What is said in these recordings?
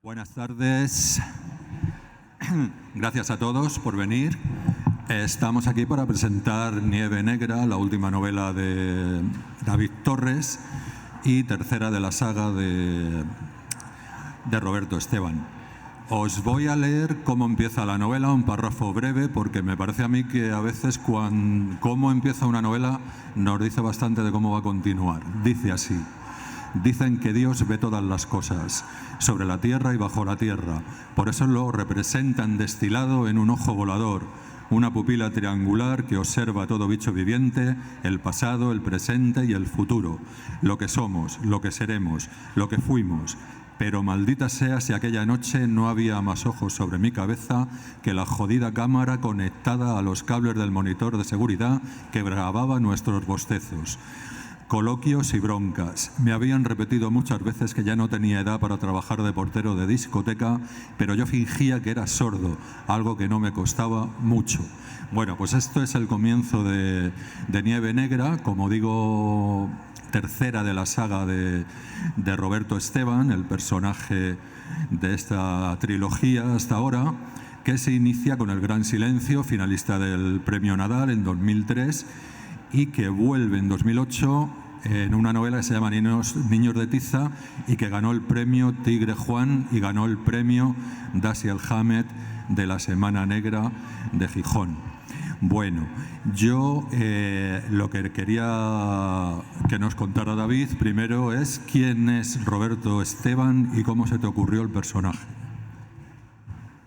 Buenas tardes. Gracias a todos por venir. Estamos aquí para presentar Nieve Negra, la última novela de David Torres y tercera de la saga de Roberto Esteban. Os voy a leer cómo empieza la novela, un párrafo breve, porque me parece a mí que a veces cómo empieza una novela nos dice bastante de cómo va a continuar. Dice así: dicen que Dios ve todas las cosas, sobre la tierra y bajo la tierra. Por eso lo representan destilado en un ojo volador, una pupila triangular que observa todo bicho viviente, el pasado, el presente y el futuro, lo que somos, lo que seremos, lo que fuimos. Pero maldita sea si aquella noche no había más ojos sobre mi cabeza que la jodida cámara conectada a los cables del monitor de seguridad que grababa nuestros bostezos. Coloquios y broncas. Me habían repetido muchas veces que ya no tenía edad para trabajar de portero de discoteca, pero yo fingía que era sordo, algo que no me costaba mucho. Bueno, pues esto es el comienzo de Nieve Negra, como digo, tercera de la saga de Roberto Esteban, el personaje de esta trilogía hasta ahora, que se inicia con El Gran Silencio, finalista del Premio Nadal en 2003, y que vuelve en 2008 en una novela que se llama Niños de Tiza y que ganó el premio Tigre Juan y ganó el premio Dashiell Hammett de la Semana Negra de Gijón. Bueno, yo lo que quería que nos contara David primero es quién es Roberto Esteban y cómo se te ocurrió el personaje.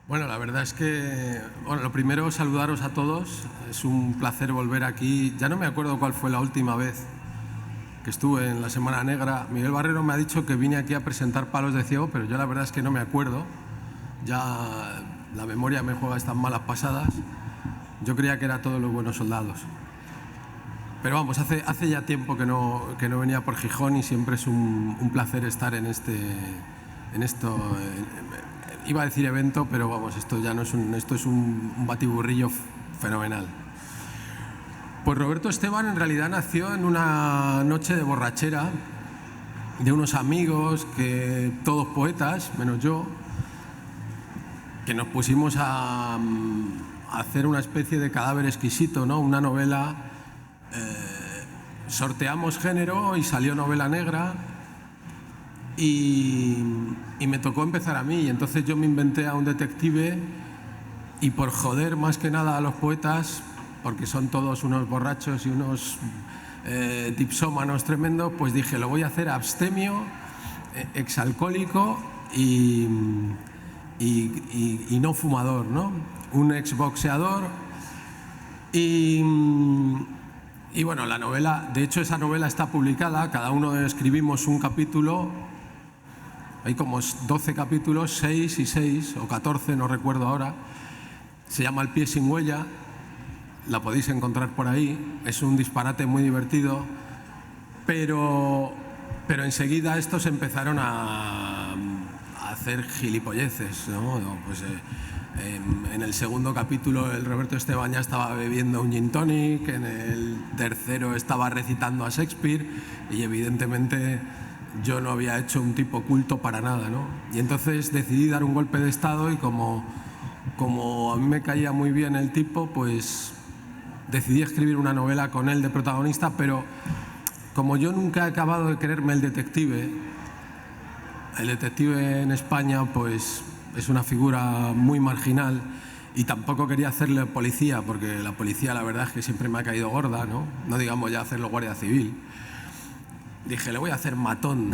Bueno, la verdad es que, lo primero, saludaros a todos. Es un placer volver aquí. Ya no me acuerdo cuál fue la última vez que estuve en la Semana Negra. Miguel Barrero me ha dicho que vine aquí a presentar Palos de Ciego, pero yo la verdad es que no me acuerdo. Ya la memoria me juega estas malas pasadas. Yo creía que era Todos los buenos soldados. Pero vamos, hace ya tiempo que no venía por Gijón y siempre es un placer estar en esto. Iba a decir evento, pero vamos, esto ya no es esto es un batiburrillo fenomenal. Pues Roberto Esteban en realidad nació en una noche de borrachera de unos amigos, que todos poetas, menos yo, que nos pusimos a hacer una especie de Cadáver exquisito, ¿no? Una novela, sorteamos género y salió novela negra. Y me tocó empezar a mí, y entonces yo me inventé a un detective y por joder más que nada a los poetas, porque son todos unos borrachos y unos tipsómanos tremendos, pues dije, lo voy a hacer abstemio, exalcohólico y no fumador, ¿no? Un exboxeador y bueno, la novela, de hecho esa novela está publicada, cada uno escribimos un capítulo. Hay como 12 capítulos, 6 y 6, o 14, no recuerdo ahora. Se llama El pie sin huella, la podéis encontrar por ahí. Es un disparate muy divertido, pero enseguida estos empezaron a hacer gilipolleces, ¿no? Pues, en el segundo capítulo el Roberto Esteban ya estaba bebiendo un gin tonic, en el tercero estaba recitando a Shakespeare y evidentemente yo no había hecho un tipo culto para nada, ¿no? Y entonces decidí dar un golpe de estado y como a mí me caía muy bien el tipo, pues decidí escribir una novela con él de protagonista, pero como yo nunca he acabado de creerme el detective en España pues es una figura muy marginal y tampoco quería hacerle policía, porque la policía la verdad es que siempre me ha caído gorda, ¿no? No digamos ya hacerlo guardia civil. Dije, le voy a hacer matón,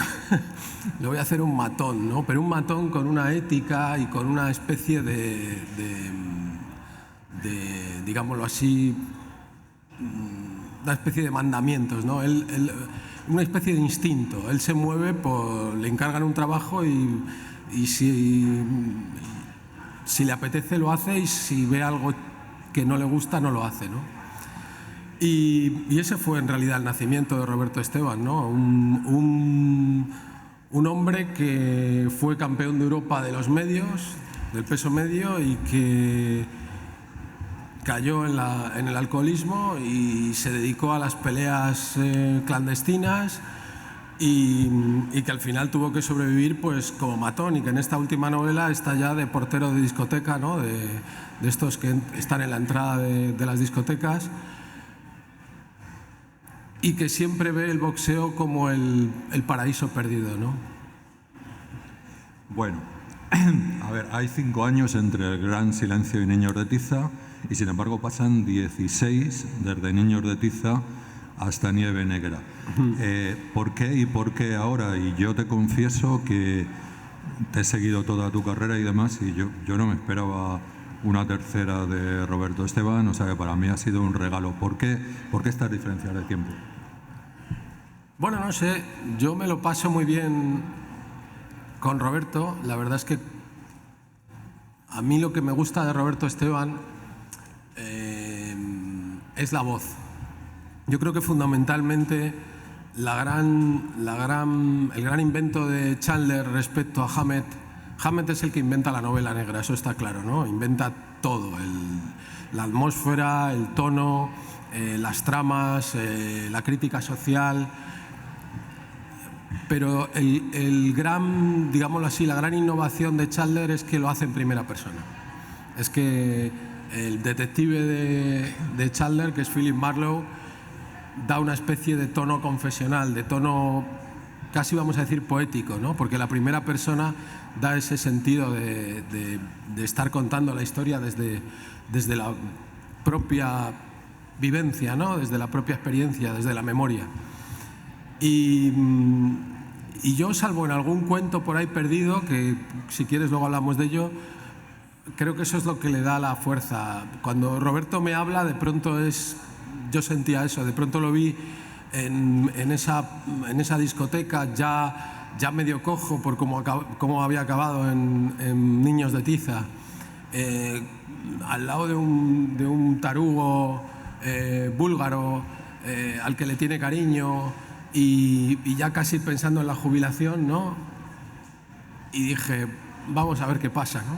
le voy a hacer un matón, ¿no? Pero un matón con una ética y con una especie de digámoslo así, una especie de mandamientos, ¿no? Una especie de instinto. Él se mueve, le encargan un trabajo y si le apetece lo hace y si ve algo que no le gusta no lo hace, ¿no? Y ese fue en realidad el nacimiento de Roberto Esteban, ¿no? Un hombre que fue campeón de Europa de los medios, del peso medio, y que cayó en el alcoholismo y se dedicó a las peleas clandestinas y que al final tuvo que sobrevivir pues como matón, y que en esta última novela está ya de portero de discoteca, ¿no? de estos que están en la entrada de las discotecas, y que siempre ve el boxeo como el paraíso perdido, ¿no? Bueno, a ver, hay 5 años entre El Gran Silencio y Niños de Tiza, y sin embargo pasan 16 desde Niños de Tiza hasta Nieve Negra. ¿Por qué y por qué ahora? Y yo te confieso que te he seguido toda tu carrera y demás, y yo no me esperaba una tercera de Roberto Esteban, o sea que para mí ha sido un regalo. ¿Por qué estas diferencias de tiempo? Bueno, no sé, yo me lo paso muy bien con Roberto. La verdad es que a mí lo que me gusta de Roberto Esteban es la voz. Yo creo que fundamentalmente el gran invento de Chandler respecto a Hammett es el que inventa la novela negra, eso está claro, ¿no? Inventa todo, la atmósfera, el tono, las tramas, la crítica social. Pero digámoslo así, la gran innovación de Chandler es que lo hace en primera persona. Es que el detective de Chandler, que es Philip Marlowe, da una especie de tono confesional, de tono casi vamos a decir poético, ¿no? Porque la primera persona da ese sentido de estar contando la historia desde la propia vivencia, ¿no? Desde la propia experiencia, desde la memoria. Y yo, salvo en algún cuento por ahí perdido, que si quieres luego hablamos de ello, creo que eso es lo que le da la fuerza. Cuando Roberto me habla, de pronto yo sentía eso, de pronto lo vi en esa discoteca ya medio cojo por cómo había acabado en Niños de Tiza, al lado de un tarugo búlgaro al que le tiene cariño, y ya casi pensando en la jubilación, ¿no? Y dije, vamos a ver qué pasa, ¿no?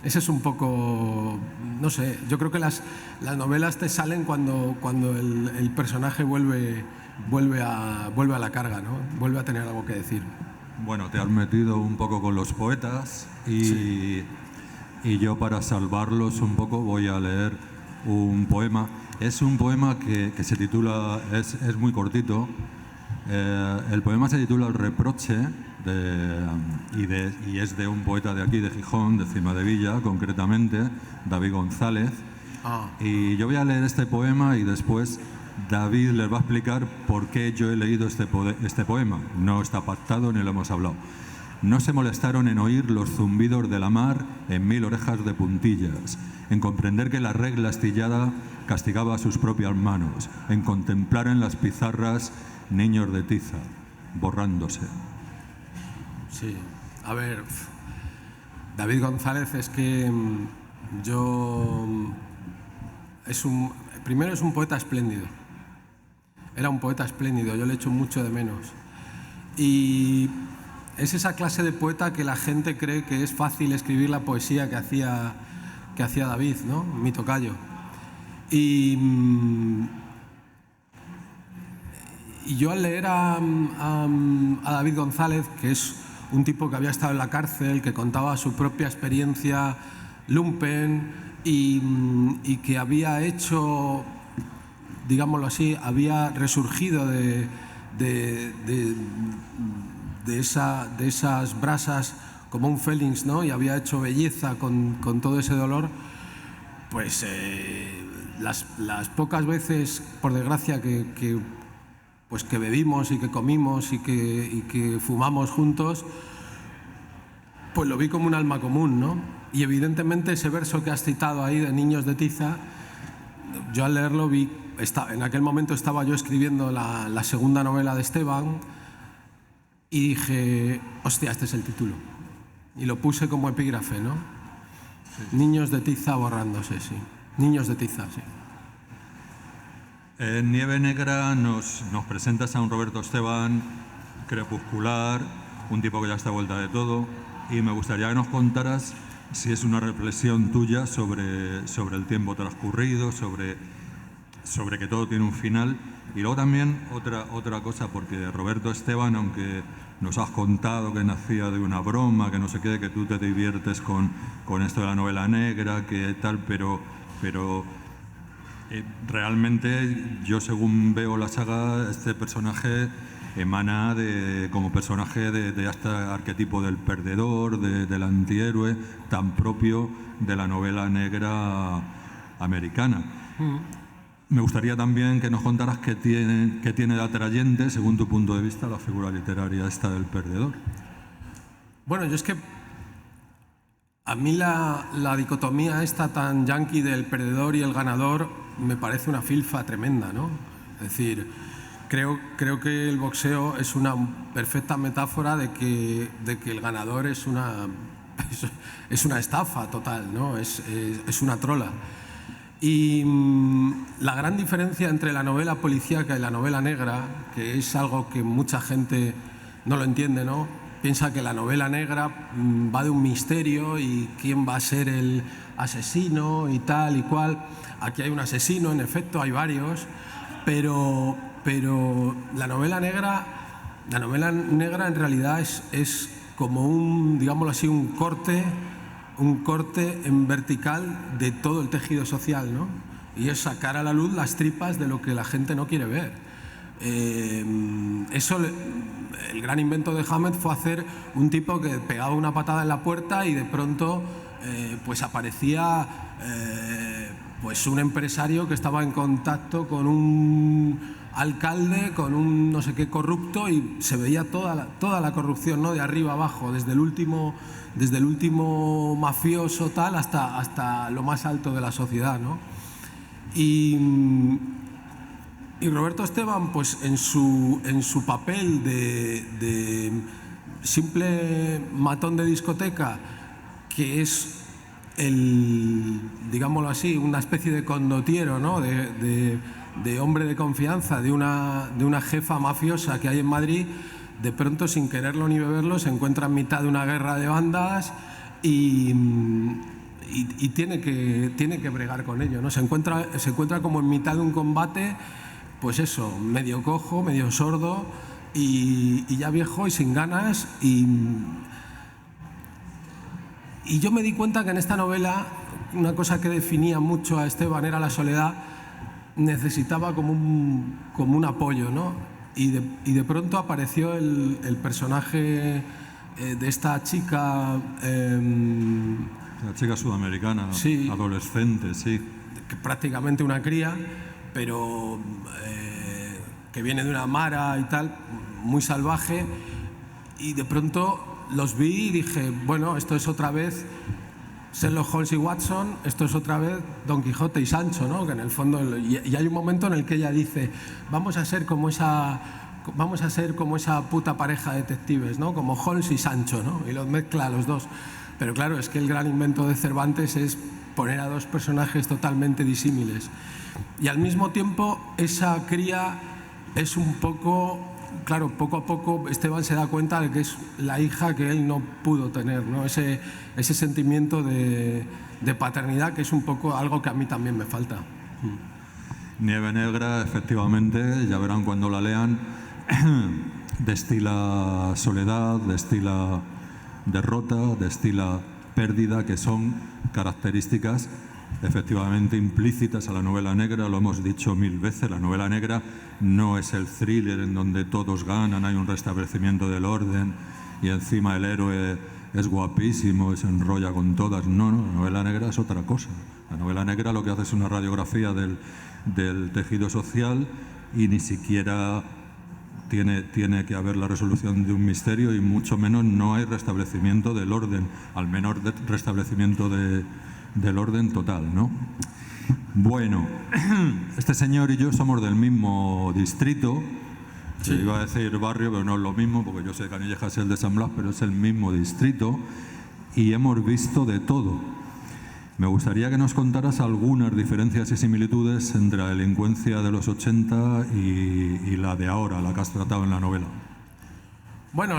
Ese es un poco, no sé, yo creo que las novelas te salen cuando el personaje vuelve a la carga, ¿no? Vuelve a tener algo que decir. Bueno, te has metido un poco con los poetas y yo, para salvarlos un poco, voy a leer un poema. Es un poema que se titula, es muy cortito. El poema se titula El reproche y es de un poeta de aquí, de Gijón, de Cima de Villa, concretamente, David González. Y yo voy a leer este poema y después David les va a explicar por qué yo he leído este poema. No está pactado ni lo hemos hablado. No se molestaron en oír los zumbidos de la mar en 1000 orejas de puntillas, en comprender que la regla astillada castigaba a sus propias manos, en contemplar en las pizarras Niños de Tiza, borrándose. Sí, a ver, David González es que primero es un poeta espléndido. Era un poeta espléndido, yo le echo mucho de menos. Y es esa clase de poeta que la gente cree que es fácil escribir la poesía que hacía David, ¿no? Mi tocayo. Y yo, al leer a David González, que es un tipo que había estado en la cárcel, que contaba su propia experiencia lumpen y que había hecho, digámoslo así, había resurgido de esas brasas como un félix, ¿no? Y había hecho belleza con todo ese dolor, pues las pocas veces, por desgracia, que bebimos y que comimos y que fumamos juntos, pues lo vi como un alma común, ¿no? Y evidentemente ese verso que has citado ahí de Niños de Tiza, yo al leerlo en aquel momento estaba yo escribiendo la segunda novela de Esteban y dije, hostia, este es el título. Y lo puse como epígrafe, ¿no? Sí. Niños de Tiza borrándose, sí. Niños de Tiza, sí. En Nieve Negra nos presentas a un Roberto Esteban crepuscular, un tipo que ya está a vuelta de todo, y me gustaría que nos contaras si es una reflexión tuya sobre el tiempo transcurrido, sobre sobre que todo tiene un final. Y luego también otra cosa, porque Roberto Esteban, aunque nos has contado que nacía de una broma, que no sé qué, que tú te diviertes con esto de la novela negra, que tal, pero realmente yo, según veo la saga, este personaje emana como personaje de este arquetipo del perdedor, del antihéroe, tan propio de la novela negra americana. Me gustaría también que nos contaras qué tiene de atrayente, según tu punto de vista, la figura literaria esta del perdedor. Bueno, yo es que a mí la dicotomía esta tan yanqui del perdedor y el ganador me parece una filfa tremenda, ¿no? Es decir, creo que el boxeo es una perfecta metáfora de que el ganador es una estafa total, ¿no? Es una trola. Y la gran diferencia entre la novela policíaca y la novela negra, que es algo que mucha gente no lo entiende, ¿no? Piensa que la novela negra va de un misterio y quién va a ser el asesino y tal y cual. Aquí hay un asesino, en efecto, hay varios, pero la novela negra en realidad es como un, digámoslo así, un corte en vertical de todo el tejido social, ¿no? Y es sacar a la luz las tripas de lo que la gente no quiere ver. El gran invento de Hammett fue hacer un tipo que pegaba una patada en la puerta y de pronto pues aparecía pues un empresario que estaba en contacto con un alcalde, con un no sé qué corrupto, y se veía toda la corrupción, ¿no? De arriba abajo, desde el último mafioso tal hasta lo más alto de la sociedad, ¿no? Y Roberto Esteban, pues en su papel de simple matón de discoteca, que es digámoslo así, una especie de condottiero, ¿no? de hombre de confianza de una jefa mafiosa que hay en Madrid, de pronto, sin quererlo ni beberlo, se encuentra en mitad de una guerra de bandas y tiene que bregar con ello, ¿no? Se encuentra como en mitad de un combate, pues eso, medio cojo, medio sordo y ya viejo y sin ganas. Y yo me di cuenta que en esta novela una cosa que definía mucho a Esteban era la soledad. Necesitaba como un apoyo, ¿no? Y de pronto apareció el personaje de esta chica... la chica sudamericana, sí, adolescente, sí. Que prácticamente una cría, pero que viene de una mara y tal, muy salvaje. Y de pronto los vi y dije, bueno, esto es otra vez Sherlock Holmes y Watson, esto es otra vez Don Quijote y Sancho, ¿no? Que en el fondo, y hay un momento en el que ella dice, vamos a ser como esa puta pareja de detectives, ¿no? Como Holmes y Sancho, ¿no? Y los mezcla a los dos. Pero claro, es que el gran invento de Cervantes es poner a dos personajes totalmente disímiles. Y al mismo tiempo, esa cría es un poco... Claro, poco a poco Esteban se da cuenta de que es la hija que él no pudo tener, ¿no? Ese sentimiento de paternidad, que es un poco algo que a mí también me falta. Nieve Negra, efectivamente, ya verán cuando la lean, destila soledad, destila derrota, destila pérdida, que son características efectivamente implícitas a la novela negra. Lo hemos dicho 1000 veces, la novela negra no es el thriller en donde todos ganan, hay un restablecimiento del orden y encima el héroe es guapísimo y se enrolla con todas. No, la novela negra es otra cosa. La novela negra lo que hace es una radiografía del tejido social y ni siquiera tiene que haber la resolución de un misterio, y mucho menos no hay restablecimiento del orden, al menos restablecimiento del orden total, ¿no? Bueno, este señor y yo somos del mismo distrito. Sí. Iba a decir barrio, pero no es lo mismo, porque yo sé que Canillejas es el de San Blas, pero es el mismo distrito y hemos visto de todo. Me gustaría que nos contaras algunas diferencias y similitudes entre la delincuencia de los 80 y la de ahora, la que has tratado en la novela. Bueno,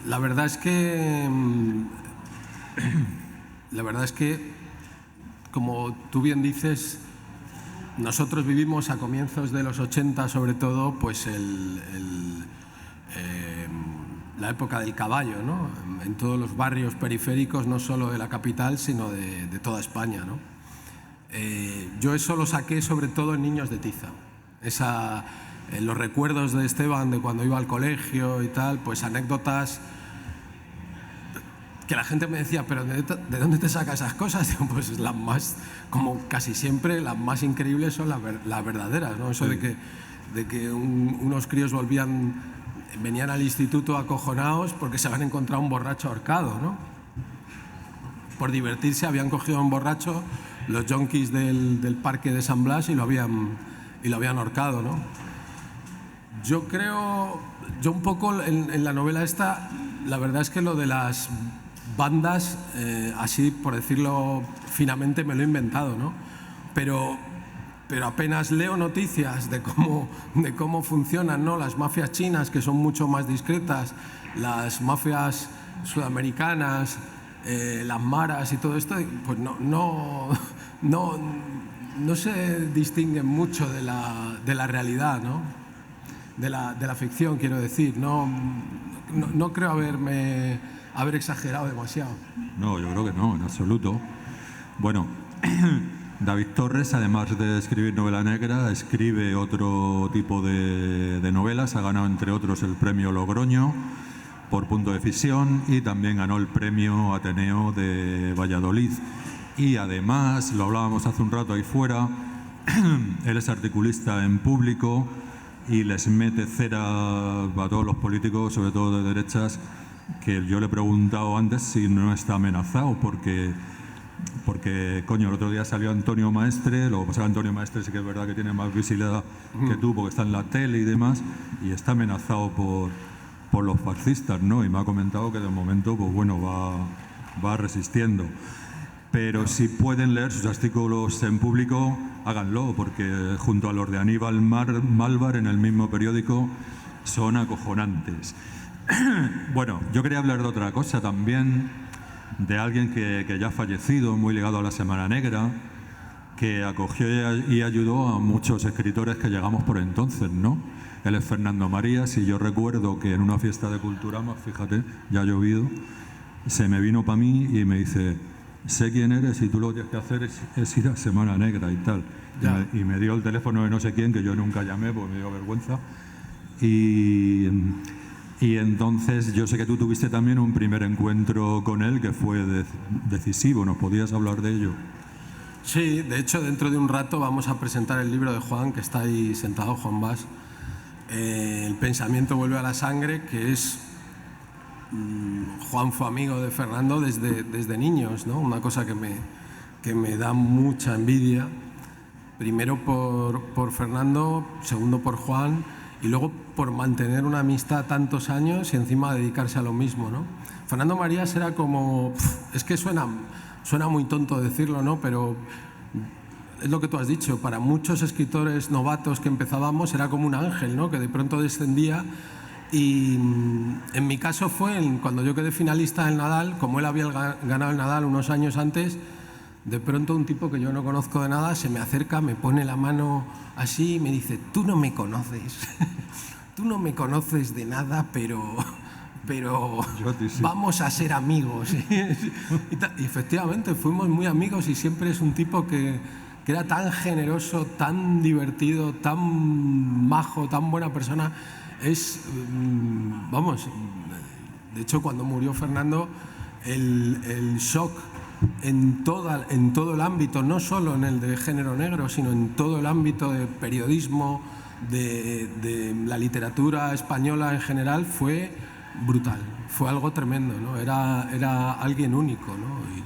la verdad es que como tú bien dices, nosotros vivimos a comienzos de los 80, sobre todo, pues la época del caballo, ¿no? En todos los barrios periféricos, no solo de la capital, sino de toda España, ¿no? Yo eso lo saqué sobre todo en Niños de Tiza. Los recuerdos de Esteban de cuando iba al colegio y tal, pues anécdotas que la gente me decía, pero ¿de dónde te sacas esas cosas? Digo, pues las más, como casi siempre, las más increíbles son las verdaderas, ¿no? Eso sí. de que unos críos venían al instituto acojonados porque se habían encontrado un borracho ahorcado, ¿no? Por divertirse habían cogido a un borracho los yonkis del parque de San Blas y lo habían ahorcado, ¿no? Yo un poco en la novela esta, la verdad es que lo de las bandas, así por decirlo finamente, me lo he inventado, ¿no? Pero apenas leo noticias de cómo funcionan, ¿no? Las mafias chinas, que son mucho más discretas, las mafias sudamericanas, las maras y todo esto, pues no se distinguen mucho de la realidad, ¿no? De la ficción, quiero decir. No creo haber exagerado demasiado. No, yo creo que no, en absoluto. Bueno, David Torres, además de escribir novela negra, escribe otro tipo de novelas. Ha ganado, entre otros, el premio Logroño por Punto de Fisión y también ganó el premio Ateneo de Valladolid. Y además, lo hablábamos hace un rato ahí fuera, él es articulista en Público y les mete cera a todos los políticos, sobre todo de derechas, que yo le he preguntado antes si no está amenazado, porque coño, el otro día salió Antonio Maestre. Lo que pasa es que Antonio Maestre sí que es verdad que tiene más visibilidad que tú, porque está en la tele y demás, y está amenazado por los fascistas, ¿no? Y me ha comentado que de momento, pues bueno, va resistiendo. Pero si pueden leer sus artículos en Público, háganlo, porque junto a los de Aníbal Malvar en el mismo periódico son acojonantes. Bueno, yo quería hablar de otra cosa también, de alguien que ya ha fallecido, muy ligado a la Semana Negra, que acogió y ayudó a muchos escritores que llegamos por entonces, ¿no? Él es Fernando Marías, y yo recuerdo que en una fiesta de Culturama, fíjate, ya ha llovido, se me vino para mí y me dice: sé quién eres y tú lo que tienes que hacer es ir a Semana Negra y tal. Y me dio el teléfono de no sé quién, que yo nunca llamé porque me dio vergüenza. Y entonces yo sé que tú tuviste también un primer encuentro con él que fue decisivo. ¿Nos podías hablar de ello? Sí, de hecho dentro de un rato vamos a presentar el libro de Juan, que está ahí sentado, Juan Bas. El pensamiento vuelve a la sangre, que es... Juan fue amigo de Fernando desde niños, ¿no? Una cosa que me da mucha envidia. Primero por Fernando, segundo por Juan, y luego por mantener una amistad tantos años y encima dedicarse a lo mismo, ¿no? Fernando Marías era como... Es que suena muy tonto decirlo, ¿no? Pero es lo que tú has dicho. Para muchos escritores novatos que empezábamos era como un ángel, ¿no? Que de pronto descendía. Y en mi caso fue cuando yo quedé finalista en Nadal. Como él había ganado el Nadal unos años antes, de pronto un tipo que yo no conozco de nada se me acerca, me pone la mano así y me dice: tú no me conoces, tú no me conoces de nada, pero vamos a ser amigos. Y efectivamente fuimos muy amigos, y siempre es un tipo que era tan generoso, tan divertido, tan majo, tan buena persona. Vamos, de hecho cuando murió Fernando, el shock en todo el ámbito, no solo en el de género negro, sino en todo el ámbito de periodismo, de la literatura española en general, fue brutal, fue algo tremendo, ¿no? Era alguien único, ¿no? Y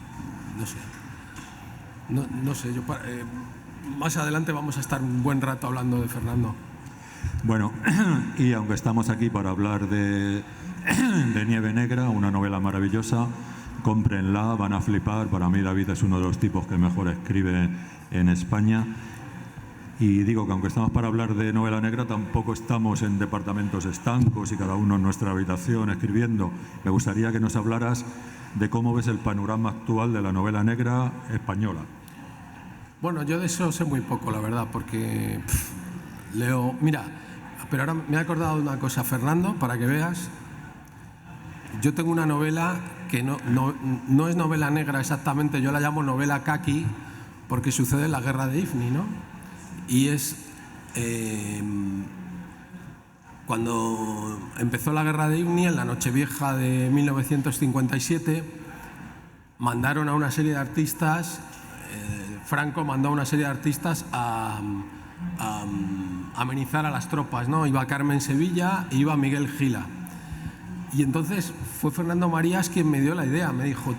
no sé, más adelante vamos a estar un buen rato hablando de Fernando. Bueno, y aunque estamos aquí para hablar de Nieve Negra, una novela maravillosa, cómprenla, van a flipar. Para mí David es uno de los tipos que mejor escribe en España. Y digo que aunque estamos para hablar de novela negra, tampoco estamos en departamentos estancos y cada uno en nuestra habitación escribiendo. Me gustaría que nos hablaras de cómo ves el panorama actual de la novela negra española. Bueno, yo de eso sé muy poco, la verdad, porque leo... Mira, pero ahora me he acordado de una cosa, Fernando, para que veas. Yo tengo una novela que no es novela negra exactamente, yo la llamo novela kaki, porque sucede en la guerra de Ifni, ¿no? Y es... cuando empezó la guerra de Ifni, en la Nochevieja de 1957, mandaron a una serie de artistas, Franco mandó a una serie de artistas a amenizar a las tropas, ¿no? Iba Carmen Sevilla e iba Miguel Gila. Y entonces fue Fernando Marías quien me dio la idea, me dijo,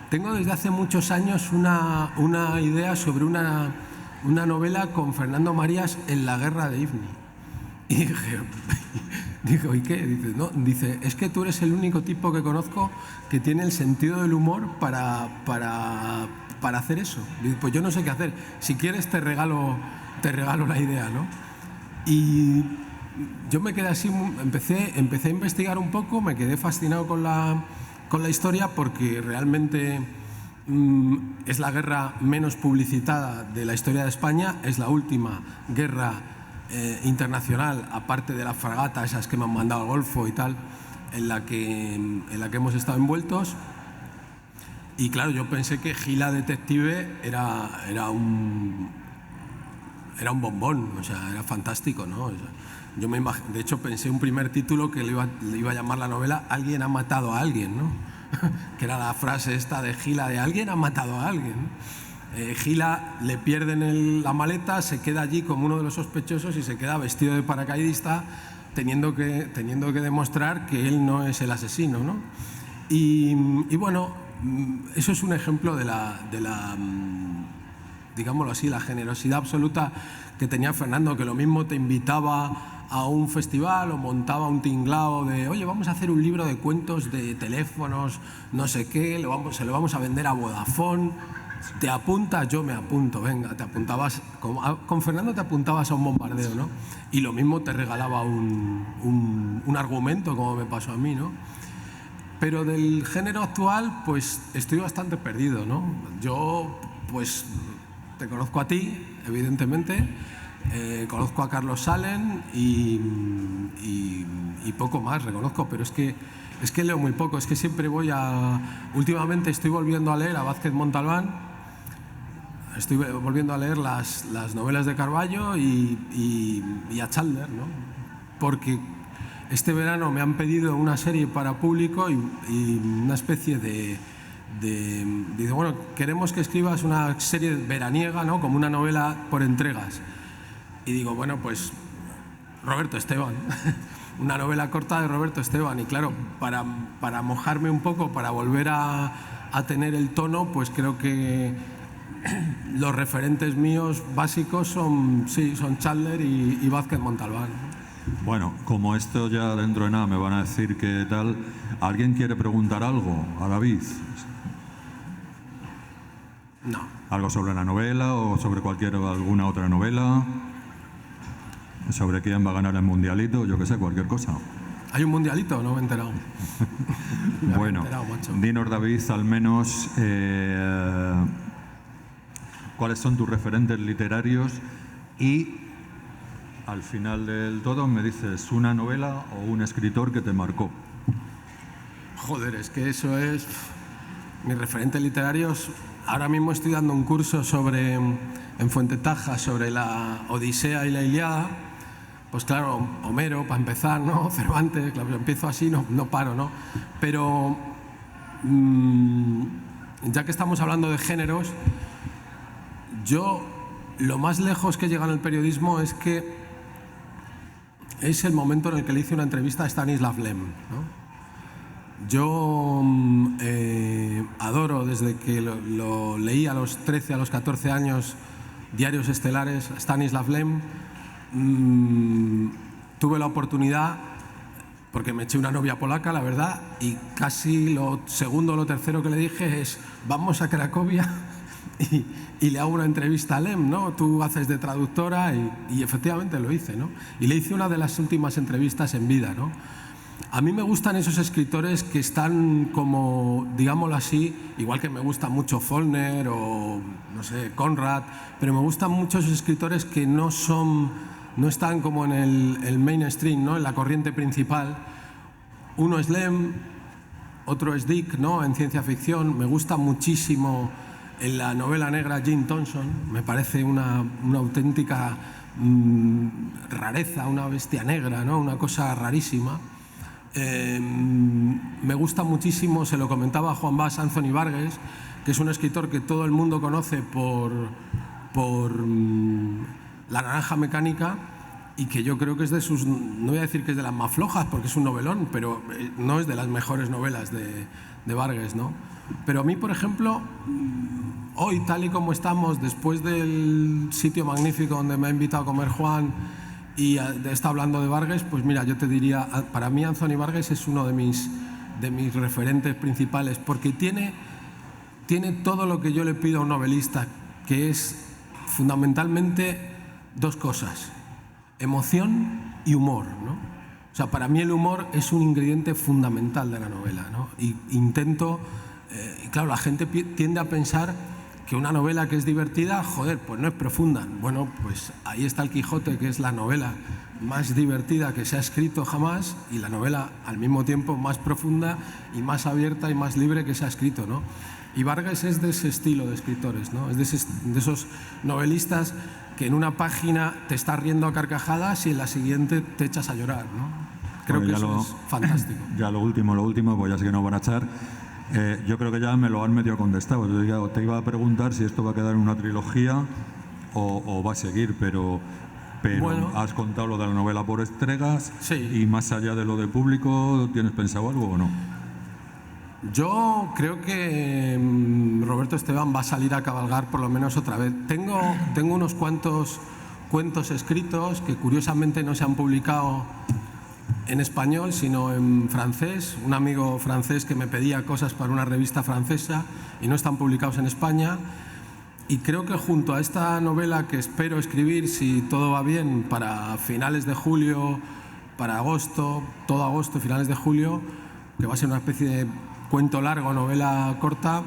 tengo desde hace muchos años una idea sobre una novela con Fernando Marías en la guerra de Ifni. Y dije, ¿y qué? Dice, no, dice, es que tú eres el único tipo que conozco que tiene el sentido del humor para hacer eso. Dice, pues yo no sé qué hacer, si quieres te regalo la idea, ¿no? Y yo me quedé así, empecé a investigar un poco, me quedé fascinado con la historia porque realmente es la guerra menos publicitada de la historia de España, es la última guerra internacional, aparte de la fragata, esas que me han mandado al Golfo y tal, en la que hemos estado envueltos. Y claro, yo pensé que Gila Detective era un bombón, o sea, era fantástico, ¿no? O sea, yo de hecho pensé un primer título que le iba a llamar la novela Alguien ha matado a alguien, ¿no? Que era la frase esta de Gila de Alguien ha matado a alguien, ¿no? Gila le pierden la maleta, se queda allí como uno de los sospechosos y se queda vestido de paracaidista teniendo que demostrar que él no es el asesino, ¿no? Y bueno, eso es un ejemplo de la digámoslo así, la generosidad absoluta que tenía Fernando, que lo mismo te invitaba a un festival o montaba un tinglao de oye, vamos a hacer un libro de cuentos de teléfonos, no sé qué, se lo vamos a vender a Vodafone. ¿Te apuntas? Yo me apunto, venga, te apuntabas. Con Fernando te apuntabas a un bombardeo, ¿no? Y lo mismo te regalaba un argumento, como me pasó a mí, ¿no? Pero del género actual, pues estoy bastante perdido, ¿no? Yo, pues, te conozco a ti, evidentemente, conozco a Carlos Salem y poco más, reconozco, pero es que leo muy poco, es que siempre últimamente estoy volviendo a leer a Vázquez Montalbán, estoy volviendo a leer las novelas de Carballo y a Chandler, ¿no? Porque este verano me han pedido una serie para público y una especie dice, bueno, queremos que escribas una serie veraniega, ¿no? Como una novela por entregas. Y digo, bueno, pues Roberto Esteban, una novela corta de Roberto Esteban. Y claro, para mojarme un poco, para volver a tener el tono, pues creo que los referentes míos básicos son Chandler y Vázquez Montalbán. Bueno, como esto ya dentro de nada me van a decir qué tal, ¿alguien quiere preguntar algo a David? No. ¿Algo sobre la novela o sobre alguna otra novela? ¿Sobre quién va a ganar el mundialito? Yo qué sé, cualquier cosa. ¿Hay un mundialito? No me he enterado. Bueno, dinos, David, al menos cuáles son tus referentes literarios y al final del todo me dices una novela o un escritor que te marcó. Joder, es que eso es... Mis referentes literarios... Ahora mismo estoy dando un curso en Fuente Taja sobre la Odisea y la Ilíada. Pues claro, Homero, para empezar, ¿no? Cervantes, claro, empiezo así, no paro, ¿no? Pero ya que estamos hablando de géneros, yo lo más lejos que llega en el periodismo es que es el momento en el que le hice una entrevista a Stanislav Lem, ¿no? Yo adoro, desde que lo leí a los 13, a los 14 años, Diarios Estelares, Stanislav Lem. Tuve la oportunidad, porque me eché una novia polaca, la verdad, y casi lo segundo o lo tercero que le dije es vamos a Cracovia y le hago una entrevista a Lem, ¿no? Tú haces de traductora y efectivamente lo hice, ¿no? Y le hice una de las últimas entrevistas en vida, ¿no? A mí me gustan esos escritores que están como, digámoslo así, igual que me gusta mucho Faulkner o, no sé, Conrad, pero me gustan mucho esos escritores que no están como en el mainstream, ¿no? En la corriente principal. Uno es Lem, otro es Dick, ¿no? En ciencia ficción. Me gusta muchísimo en la novela negra Jim Thompson, me parece una auténtica rareza, una bestia negra, ¿no? Una cosa rarísima. Me gusta muchísimo, se lo comentaba a Juan Bas, Anthony Burgess, que es un escritor que todo el mundo conoce por La naranja mecánica, y que yo creo que es de sus, no voy a decir que es de las más flojas porque es un novelón, pero no es de las mejores novelas de Burgess, ¿no? Pero a mí, por ejemplo, hoy, tal y como estamos, después del sitio magnífico donde me ha invitado a comer Juan y está hablando de Burgess, pues mira, yo te diría, para mí Anthony Burgess es uno de mis referentes principales, porque tiene todo lo que yo le pido a un novelista, que es fundamentalmente dos cosas: emoción y humor, ¿no? O sea, para mí el humor es un ingrediente fundamental de la novela, ¿no? Y intento, y claro, la gente tiende a pensar que una novela que es divertida, joder, pues no es profunda. Bueno, pues ahí está El Quijote, que es la novela más divertida que se ha escrito jamás, y la novela al mismo tiempo más profunda y más abierta y más libre que se ha escrito, ¿no? Y Burgess es de ese estilo de escritores, ¿no? Es de esos novelistas que en una página te estás riendo a carcajadas y en la siguiente te echas a llorar, ¿no? Creo que eso es fantástico. Ya lo último, pues ya sé que nos van a echar. Yo creo que ya me lo han medio contestado. Te iba a preguntar si esto va a quedar en una trilogía o va a seguir, pero bueno, has contado lo de la novela por entregas. Sí. Y más allá de lo de público, ¿tienes pensado algo o no? Yo creo que Roberto Esteban va a salir a cabalgar por lo menos otra vez. Tengo unos cuantos cuentos escritos que curiosamente no se han publicado en español, sino en francés. Un amigo francés que me pedía cosas para una revista francesa y no están publicados en España. Y creo que junto a esta novela que espero escribir, si todo va bien, para finales de julio, para agosto, todo agosto, finales de julio, que va a ser una especie de cuento largo, novela corta,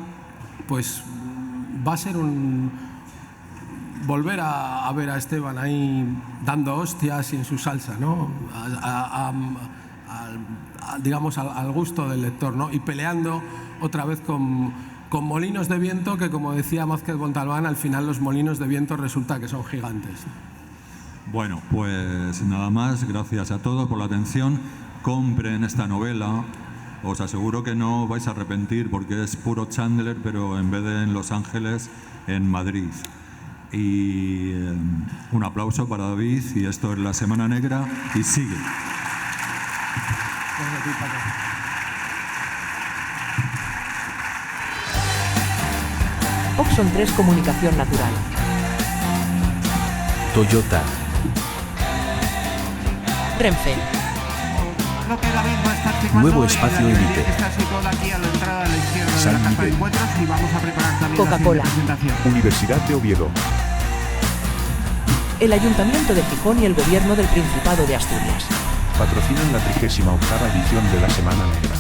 pues va a ser volver a ver a Esteban ahí dando hostias y en su salsa, ¿no? Digamos al gusto del lector, ¿no? Y peleando otra vez con molinos de viento, que como decía Mázquez Montalbán, al final los molinos de viento resulta que son gigantes. Bueno, pues nada más, gracias a todos por la atención. Compren esta novela. Os aseguro que no vais a arrepentir, porque es puro Chandler, pero en vez de en Los Ángeles, en Madrid. Y un aplauso para David, y esto es La Semana Negra, y sigue. Oxon 3 Comunicación Natural. Toyota. Renfe. Creo que David va a estar firmando. Nuevo espacio Elite. Está situado aquí a la entrada a la izquierda de San la carta de Miguel. encuentros, y vamos a preparar también Coca-Cola. la siguiente presentación. Universidad de Oviedo. El Ayuntamiento de Gijón y el Gobierno del Principado de Asturias. Patrocinan la 38ª edición de la Semana Negra.